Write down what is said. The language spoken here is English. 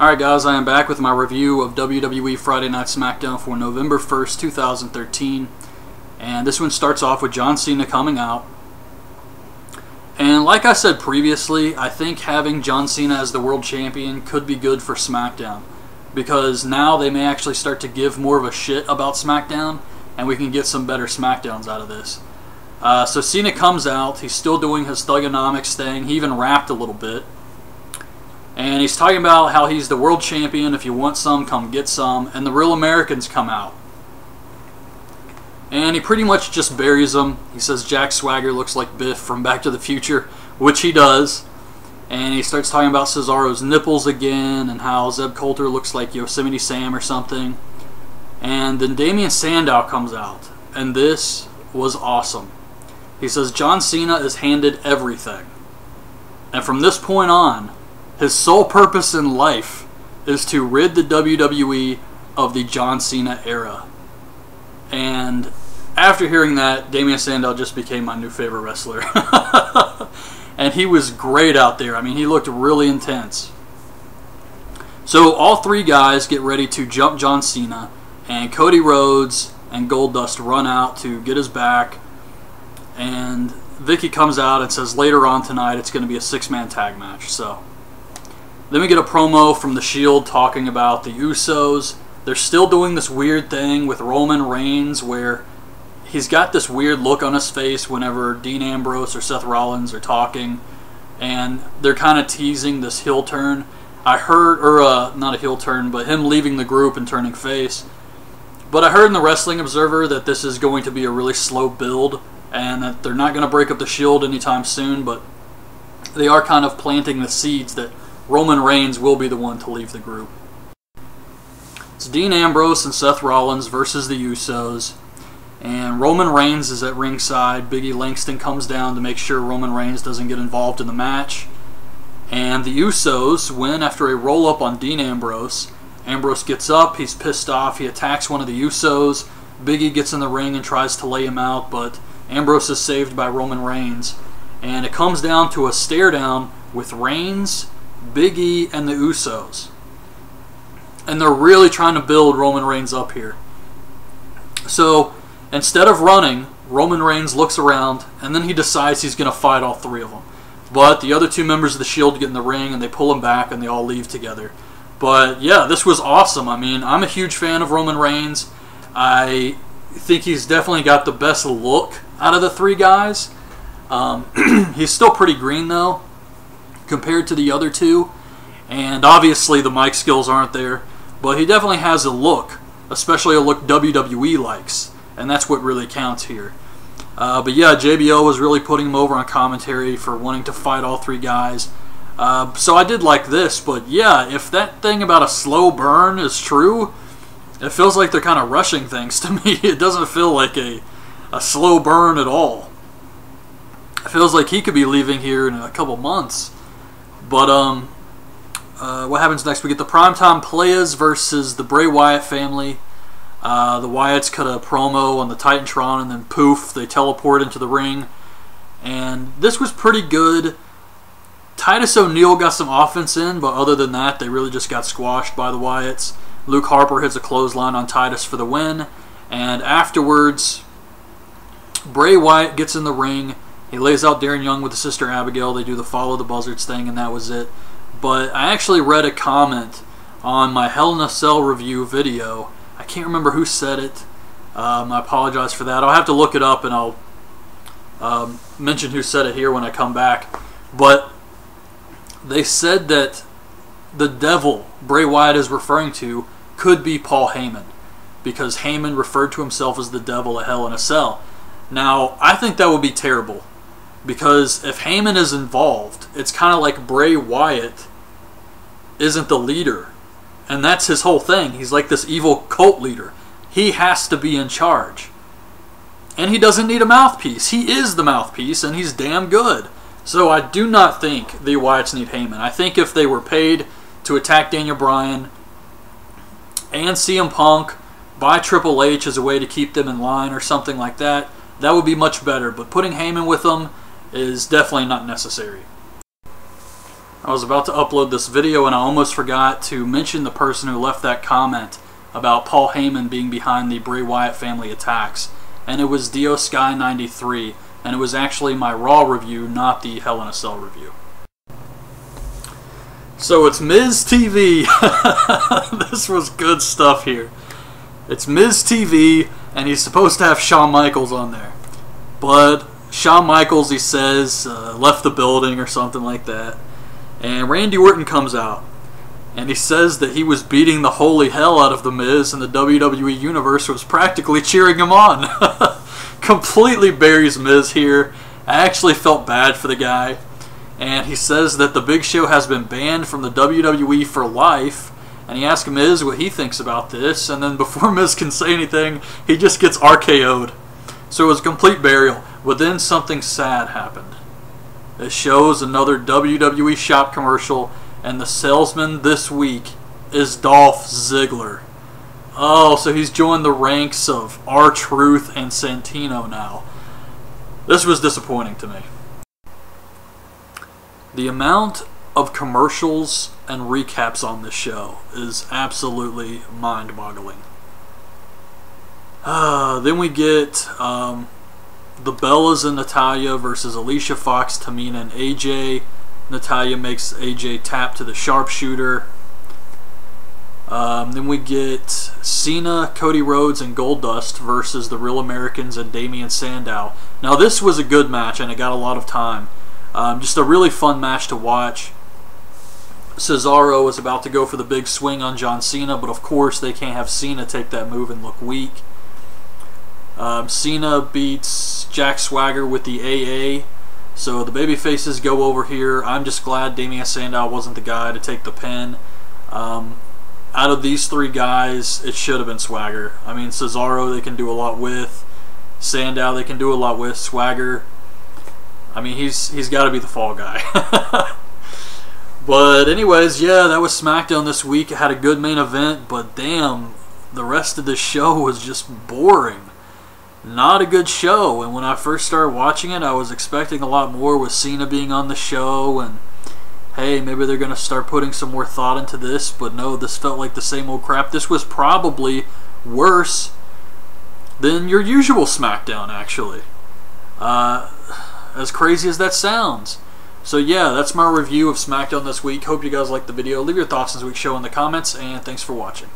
Alright guys, I am back with my review of WWE Friday Night Smackdown for November 1st, 2013. And this one starts off with John Cena coming out. And like I said previously, I think having John Cena as the world champion could be good for SmackDown. Because now they may actually start to give more of a shit about SmackDown, and we can get some better SmackDowns out of this. So Cena comes out, he's still doing his Thuganomics thing, he even rapped a little bit. And he's talking about how he's the world champion, if you want some, come get some, and the real Americans come out. And he pretty much just buries them. He says Jack Swagger looks like Biff from Back to the Future, which he does. And he starts talking about Cesaro's nipples again, and how Zeb Coulter looks like Yosemite Sam or something. And then Damien Sandow comes out, and this was awesome. He says John Cena is handed everything. And from this point on, his sole purpose in life is to rid the WWE of the John Cena era. And after hearing that, Damien Sandow just became my new favorite wrestler. And he was great out there. I mean, he looked really intense. So all three guys get ready to jump John Cena, and Cody Rhodes and Goldust run out to get his back. And Vicky comes out and says later on tonight it's going to be a six-man tag match. So then we get a promo from The Shield talking about the Usos. They're still doing this weird thing with Roman Reigns where he's got this weird look on his face whenever Dean Ambrose or Seth Rollins are talking. And they're kind of teasing this heel turn. I heard, or not a heel turn, but him leaving the group and turning face. But I heard in the Wrestling Observer that this is going to be a really slow build and that they're not going to break up the Shield anytime soon, but they are kind of planting the seeds that Roman Reigns will be the one to leave the group. It's Dean Ambrose and Seth Rollins versus the Usos. And Roman Reigns is at ringside. Big E Langston comes down to make sure Roman Reigns doesn't get involved in the match. And the Usos win after a roll-up on Dean Ambrose. Ambrose gets up, he's pissed off, he attacks one of the Usos. Big E gets in the ring and tries to lay him out, but Ambrose is saved by Roman Reigns. And it comes down to a stare-down with Reigns, Big E, and the Usos. And they're really trying to build Roman Reigns up here. So, instead of running, Roman Reigns looks around, and then he decides he's going to fight all three of them. But the other two members of the Shield get in the ring, and they pull him back, and they all leave together. But, yeah, this was awesome. I mean, I'm a huge fan of Roman Reigns. I think he's definitely got the best look out of the three guys. He's still pretty green, though, compared to the other two. And obviously the mic skills aren't there. But he definitely has a look, especially a look WWE likes. And that's what really counts here. But yeah, JBL was really putting him over on commentary for wanting to fight all three guys. So I did like this, but yeah, if that thing about a slow burn is true, it feels like they're kind of rushing things to me. It doesn't feel like a slow burn at all. It feels like he could be leaving here in a couple months. But what happens next? We get the Primetime Players versus the Bray Wyatt family. The Wyatts cut a promo on the Titantron, and then poof, they teleport into the ring. And this was pretty good. Titus O'Neil got some offense in, but other than that, they really just got squashed by the Wyatts. Luke Harper hits a clothesline on Titus for the win. And afterwards, Bray Wyatt gets in the ring. He lays out Darren Young with his sister Abigail. They do the follow the buzzards thing, and that was it. But I actually read a comment on my Hell in a Cell review video. I can't remember who said it. I apologize for that. I'll have to look it up, and I'll mention who said it here when I come back. But they said that the devil Bray Wyatt is referring to could be Paul Heyman, because Heyman referred to himself as the devil at Hell in a Cell. Now, I think that would be terrible, because if Heyman is involved, it's kind of like Bray Wyatt isn't the leader. And that's his whole thing. He's like this evil cult leader. He has to be in charge. And he doesn't need a mouthpiece. He is the mouthpiece, and he's damn good. So I do not think the Wyatts need Heyman. I think if they were paid to attack Daniel Bryan and CM Punk by Triple H as a way to keep them in line or something like that, that would be much better. But putting Heyman with them is definitely not necessary. I was about to upload this video and I almost forgot to mention the person who left that comment about Paul Heyman being behind the Bray Wyatt family attacks. And it was Dio Sky 93, and it was actually my Raw review, not the Hell in a Cell review. So it's Miz TV. This was good stuff here. It's Miz TV, and he's supposed to have Shawn Michaels on there. But Shawn Michaels, he says, left the building or something like that. And Randy Orton comes out. And he says that he was beating the holy hell out of The Miz, and the WWE Universe was practically cheering him on. Completely buries Miz here. I actually felt bad for the guy. And he says that the Big Show has been banned from the WWE for life. And he asks Miz what he thinks about this. And then before Miz can say anything, he just gets RKO'd. So it was a complete burial. But then something sad happened. It shows another WWE shop commercial. And the salesman this week is Dolph Ziggler. Oh, so he's joined the ranks of R-Truth and Santino now. This was disappointing to me. The amount of commercials and recaps on this show is absolutely mind-boggling. Then we get the Bellas and Natalya versus Alicia Fox, Tamina, and AJ. Natalya makes AJ tap to the sharpshooter. Then we get Cena, Cody Rhodes, and Goldust versus the Real Americans and Damian Sandow. Now this was a good match and it got a lot of time. Just a really fun match to watch. Cesaro is about to go for the big swing on John Cena, but of course they can't have Cena take that move and look weak. Cena beats Jack Swagger with the AA. So the babyfaces go over here. I'm just glad Damian Sandow wasn't the guy to take the pin. Out of these three guys, it should have been Swagger. I mean, Cesaro they can do a lot with. Sandow they can do a lot with. Swagger, I mean, he's got to be the fall guy. But anyways, yeah, that was SmackDown this week. It had a good main event, but damn, the rest of the show was just boring. Not a good show, and when I first started watching it, I was expecting a lot more with Cena being on the show, and hey, maybe they're going to start putting some more thought into this, but no, this felt like the same old crap. This was probably worse than your usual SmackDown, actually. As crazy as that sounds. So yeah, that's my review of SmackDown this week. Hope you guys liked the video. Leave your thoughts this week's show in the comments, and thanks for watching.